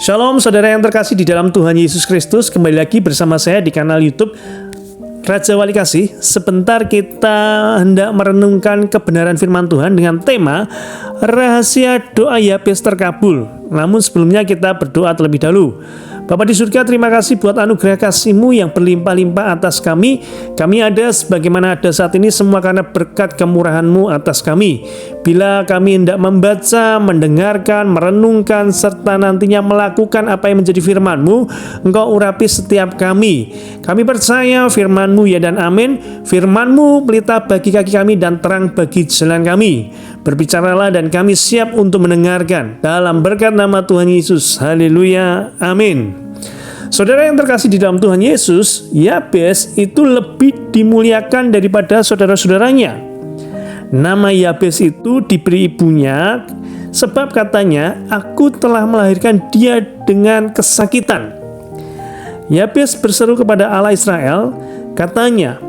Shalom saudara yang terkasih di dalam Tuhan Yesus Kristus. Kembali lagi bersama saya di kanal YouTube Raja Wali Kasih. Sebentar kita hendak merenungkan kebenaran firman Tuhan dengan tema rahasia doa Yabes terkabul. Namun sebelumnya kita berdoa terlebih dahulu. Bapa di surga, terima kasih buat anugerah kasih-Mu yang berlimpah-limpah atas kami. Kami ada sebagaimana ada saat ini semua karena berkat kemurahan-Mu atas kami. Bila kami hendak membaca, mendengarkan, merenungkan, serta nantinya melakukan apa yang menjadi firman-Mu, Engkau urapi setiap kami. Kami percaya firman-Mu ya dan amin. Firman-Mu pelita bagi kaki kami dan terang bagi jalan kami. Berbicaralah dan kami siap untuk mendengarkan. Dalam berkat nama Tuhan Yesus. Haleluya. Amin. Saudara yang terkasih di dalam Tuhan Yesus, Yabes itu lebih dimuliakan daripada saudara-saudaranya. Nama Yabes itu diberi ibunya sebab katanya, aku telah melahirkan dia dengan kesakitan. Yabes berseru kepada Allah Israel, katanya,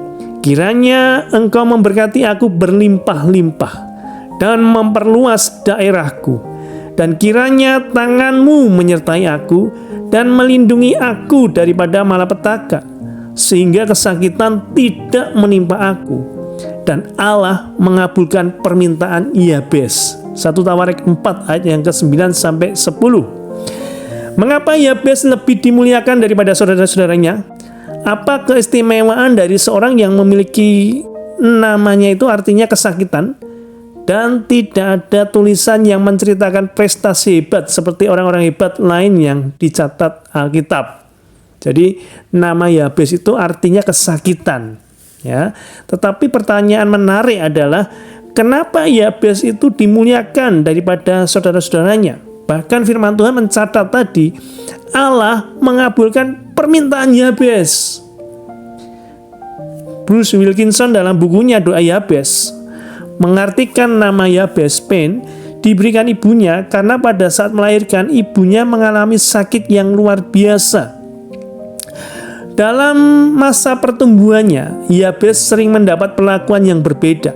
kiranya engkau memberkati aku berlimpah-limpah dan memperluas daerahku, dan kiranya tanganmu menyertai aku dan melindungi aku daripada malapetaka, sehingga kesakitan tidak menimpa aku. Dan Allah mengabulkan permintaan Yabes. 1 Tawarik 4 ayat yang ke-9 sampai 10. Mengapa Yabes lebih dimuliakan daripada saudara-saudaranya? Apa keistimewaan dari seorang yang memiliki namanya itu artinya kesakitan? Dan tidak ada tulisan yang menceritakan prestasi hebat seperti orang-orang hebat lain yang dicatat Alkitab. Jadi nama Yabes itu artinya kesakitan, ya. Tetapi pertanyaan menarik adalah kenapa Yabes itu dimuliakan daripada saudara-saudaranya? Bahkan firman Tuhan mencatat tadi Allah mengabulkan permintaan Yabes. Bruce Wilkinson dalam bukunya Doa Yabes mengartikan nama Yabes Pain diberikan ibunya karena pada saat melahirkan ibunya mengalami sakit yang luar biasa. Dalam masa pertumbuhannya, Yabes sering mendapat perlakuan yang berbeda,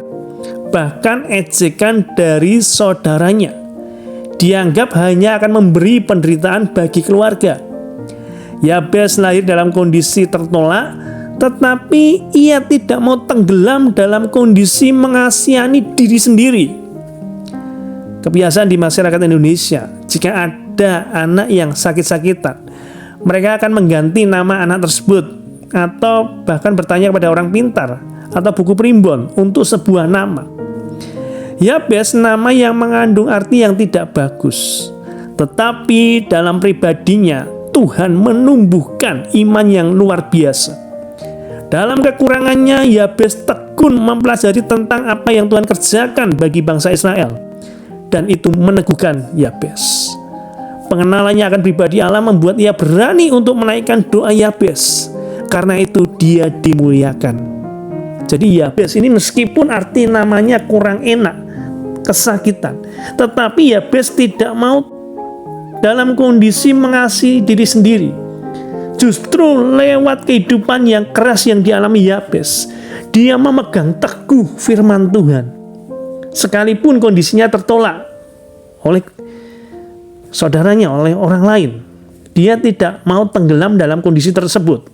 bahkan ejekan dari saudaranya. Dianggap hanya akan memberi penderitaan bagi keluarga. Yabes lahir dalam kondisi tertolak, tetapi ia tidak mau tenggelam dalam kondisi mengasihani diri sendiri. Kebiasaan di masyarakat Indonesia, jika ada anak yang sakit-sakitan, mereka akan mengganti nama anak tersebut, atau bahkan bertanya kepada orang pintar atau buku primbon untuk sebuah nama. Yabes nama yang mengandung arti yang tidak bagus, tetapi dalam pribadinya Tuhan menumbuhkan iman yang luar biasa. Dalam kekurangannya, Yabes tekun mempelajari tentang apa yang Tuhan kerjakan bagi bangsa Israel. Dan itu meneguhkan Yabes. Pengenalannya akan pribadi Allah membuat ia berani untuk menaikkan doa Yabes. Karena itu dia dimuliakan. Jadi Yabes ini meskipun arti namanya kurang enak, kesakitan, tetapi Yabes tidak mau dalam kondisi mengasihi diri sendiri. Justru lewat kehidupan yang keras yang dialami Yabes, dia memegang teguh firman Tuhan. Sekalipun kondisinya tertolak oleh saudaranya, oleh orang lain, dia tidak mau tenggelam dalam kondisi tersebut.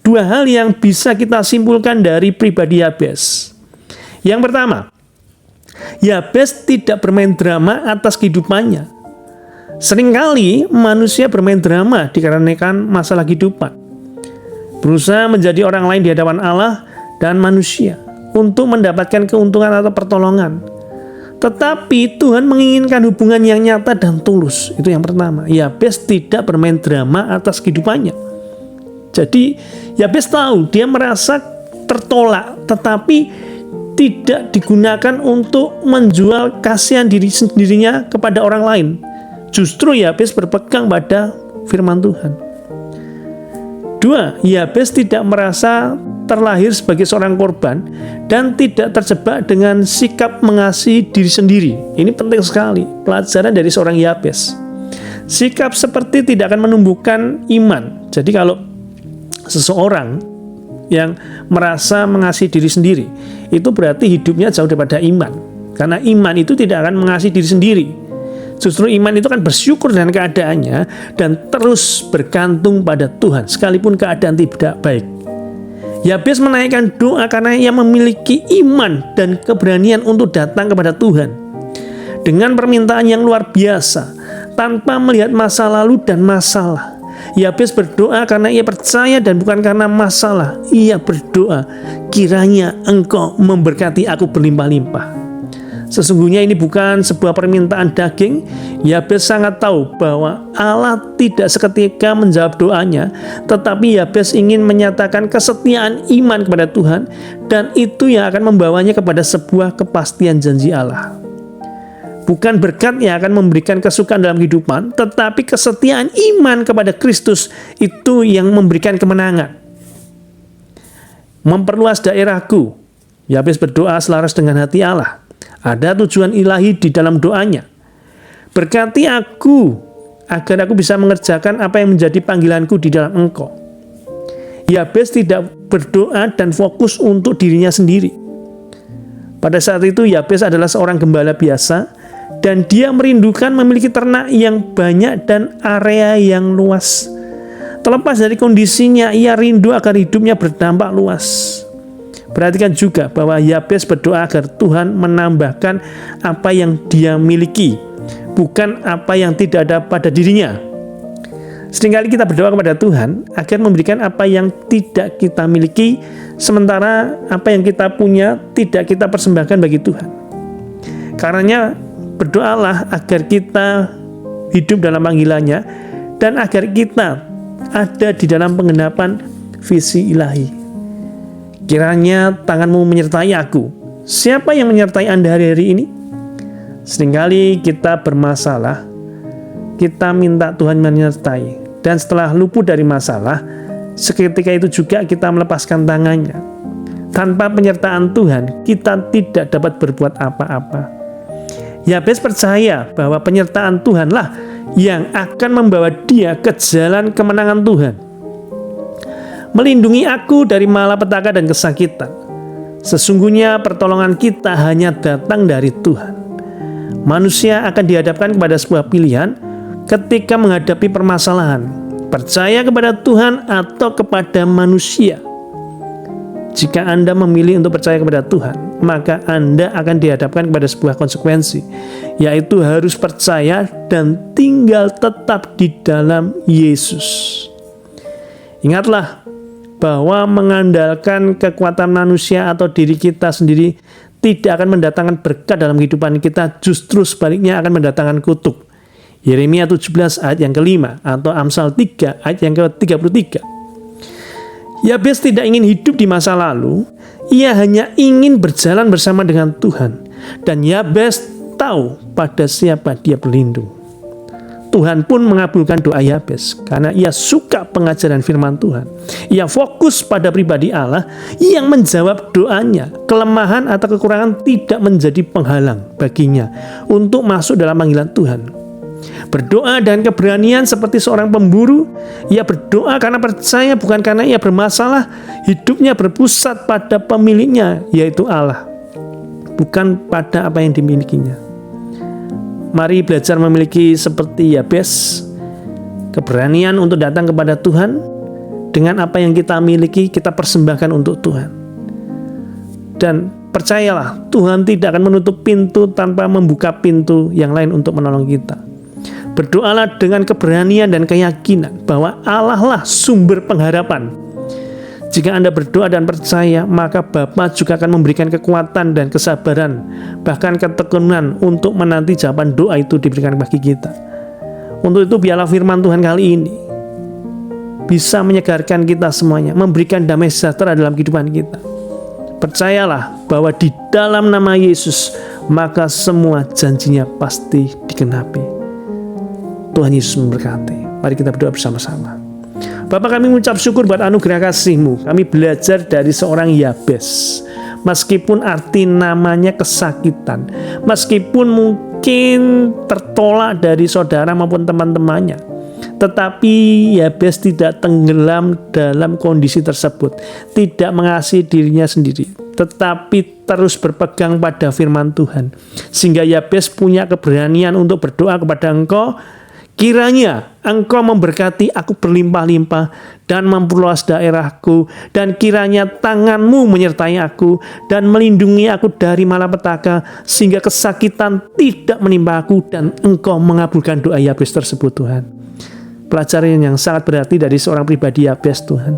Dua hal yang bisa kita simpulkan dari pribadi Yabes. Yang pertama, Yabes tidak bermain drama atas kehidupannya. Seringkali manusia bermain drama dikarenakan masalah kehidupan, berusaha menjadi orang lain di hadapan Allah dan manusia untuk mendapatkan keuntungan atau pertolongan. Tetapi Tuhan menginginkan hubungan yang nyata dan tulus. Itu yang pertama. Yabes tidak bermain drama atas kehidupannya. Jadi Yabes tahu dia merasa tertolak, tetapi tidak digunakan untuk menjual kasihan dirinya kepada orang lain. Justru Yabes berpegang pada firman Tuhan. 2. Yabes tidak merasa terlahir sebagai seorang korban dan tidak terjebak dengan sikap mengasihi diri sendiri. Ini penting sekali, pelajaran dari seorang Yabes. Sikap seperti tidak akan menumbuhkan iman. Jadi kalau seseorang yang merasa mengasihi diri sendiri, itu berarti hidupnya jauh daripada iman. Karena iman itu tidak akan mengasihi diri sendiri. Justru iman itu kan bersyukur dengan keadaannya dan terus bergantung pada Tuhan sekalipun keadaan tidak baik. Yabes menaikkan doa karena ia memiliki iman dan keberanian untuk datang kepada Tuhan dengan permintaan yang luar biasa tanpa melihat masa lalu dan masalah. Yabes berdoa karena ia percaya dan bukan karena masalah. Ia berdoa, kiranya Engkau memberkati aku berlimpah-limpah. Sesungguhnya ini bukan sebuah permintaan daging. Yabes sangat tahu bahwa Allah tidak seketika menjawab doanya, tetapi Yabes ingin menyatakan kesetiaan iman kepada Tuhan, dan itu yang akan membawanya kepada sebuah kepastian janji Allah. Bukan berkat yang akan memberikan kesukaan dalam kehidupan, tetapi kesetiaan iman kepada Kristus itu yang memberikan kemenangan. Memperluas daerahku. Yabes berdoa selaras dengan hati Allah. Ada tujuan ilahi di dalam doanya. Berkati aku agar aku bisa mengerjakan apa yang menjadi panggilanku di dalam Engkau. Yabes tidak berdoa dan fokus untuk dirinya sendiri. Pada saat itu Yabes adalah seorang gembala biasa dan dia merindukan memiliki ternak yang banyak dan area yang luas. Terlepas dari kondisinya, ia rindu agar hidupnya berdampak luas. Perhatikan juga bahwa Yabes berdoa agar Tuhan menambahkan apa yang dia miliki, bukan apa yang tidak ada pada dirinya. Seringkali kita berdoa kepada Tuhan agar memberikan apa yang tidak kita miliki, sementara apa yang kita punya tidak kita persembahkan bagi Tuhan. Karenanya berdoalah agar kita hidup dalam panggilannya dan agar kita ada di dalam penggenapan visi ilahi. Kiranya tanganmu menyertai aku. Siapa yang menyertai Anda hari-hari ini? Seringkali kita bermasalah, kita minta Tuhan menyertai, dan setelah luput dari masalah, seketika itu juga kita melepaskan tangannya. Tanpa penyertaan Tuhan, kita tidak dapat berbuat apa-apa. Yabes percaya bahwa penyertaan Tuhanlah yang akan membawa dia ke jalan kemenangan Tuhan. Melindungi aku dari malapetaka dan kesakitan. Sesungguhnya pertolongan kita hanya datang dari Tuhan. Manusia akan dihadapkan kepada sebuah pilihan ketika menghadapi permasalahan. Percaya kepada Tuhan atau kepada manusia. Jika Anda memilih untuk percaya kepada Tuhan, maka Anda akan dihadapkan kepada sebuah konsekuensi, yaitu harus percaya dan tinggal tetap di dalam Yesus. Ingatlah bahwa mengandalkan kekuatan manusia atau diri kita sendiri tidak akan mendatangkan berkat dalam kehidupan kita, justru sebaliknya akan mendatangkan kutuk. Yeremia 17 ayat yang kelima atau Amsal 3 ayat yang ke-33. Yabes tidak ingin hidup di masa lalu, ia hanya ingin berjalan bersama dengan Tuhan. Dan Yabes tahu pada siapa dia berlindung. Tuhan pun mengabulkan doa Yabes karena ia suka pengajaran firman Tuhan. Ia fokus pada pribadi Allah yang menjawab doanya. Kelemahan atau kekurangan tidak menjadi penghalang baginya untuk masuk dalam panggilan Tuhan. Berdoa dengan keberanian seperti seorang pemburu. Ia berdoa karena percaya, bukan karena ia bermasalah. Hidupnya berpusat pada pemiliknya, yaitu Allah, bukan pada apa yang dimilikinya. Mari belajar memiliki seperti Yabes, keberanian untuk datang kepada Tuhan. Dengan apa yang kita miliki, kita persembahkan untuk Tuhan. Dan percayalah, Tuhan tidak akan menutup pintu tanpa membuka pintu yang lain untuk menolong kita. Berdoalah dengan keberanian dan keyakinan bahwa Allah lah sumber pengharapan. Jika Anda berdoa dan percaya, maka Bapa juga akan memberikan kekuatan dan kesabaran, bahkan ketekunan untuk menanti jawaban doa itu diberikan bagi kita. Untuk itu biarlah firman Tuhan kali ini bisa menyegarkan kita semuanya, memberikan damai sejahtera dalam kehidupan kita. Percayalah bahwa di dalam nama Yesus, maka semua janjinya pasti digenapi. Tuhan Yesus memberkati. Mari kita berdoa bersama-sama. Bapa, kami mengucap syukur buat anugerah kasih-Mu. Kami belajar dari seorang Yabes. Meskipun arti namanya kesakitan, meskipun mungkin tertolak dari saudara maupun teman-temannya, tetapi Yabes tidak tenggelam dalam kondisi tersebut, tidak mengasihi dirinya sendiri, tetapi terus berpegang pada firman Tuhan. Sehingga Yabes punya keberanian untuk berdoa kepada Engkau, kiranya Engkau memberkati aku berlimpah-limpah dan memperluas daerahku, dan kiranya tangan-Mu menyertai aku dan melindungi aku dari malapetaka, sehingga kesakitan tidak menimpa aku, dan Engkau mengabulkan doa Yabes tersebut, Tuhan. Pelajaran yang sangat berarti dari seorang pribadi Yabes, Tuhan.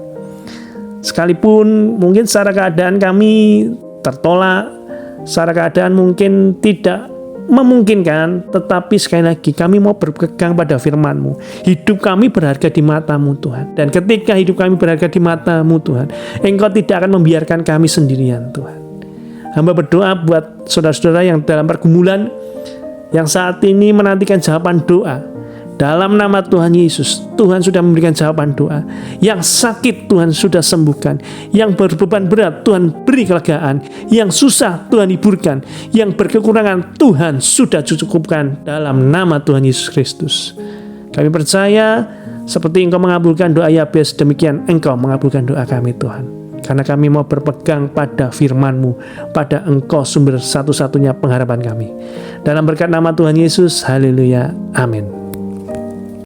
Sekalipun mungkin secara keadaan kami tertolak, secara keadaan mungkin tidak memungkinkan, tetapi sekali lagi kami mau berpegang pada firman-Mu. Hidup kami berharga di mata-Mu, Tuhan. Dan ketika hidup kami berharga di mata-Mu, Tuhan, Engkau tidak akan membiarkan kami sendirian, Tuhan. Hamba berdoa buat saudara-saudara yang dalam pergumulan, yang saat ini menantikan jawaban doa. Dalam nama Tuhan Yesus, Tuhan sudah memberikan jawaban doa. Yang sakit Tuhan sudah sembuhkan, yang berbeban berat Tuhan beri kelegaan, yang susah Tuhan hiburkan, yang berkekurangan Tuhan sudah cukupkan dalam nama Tuhan Yesus Kristus. Kami percaya seperti Engkau mengabulkan doa Yabes, demikian Engkau mengabulkan doa kami, Tuhan. Karena kami mau berpegang pada firman-Mu, pada Engkau sumber satu-satunya pengharapan kami. Dalam berkat nama Tuhan Yesus, haleluya, amin.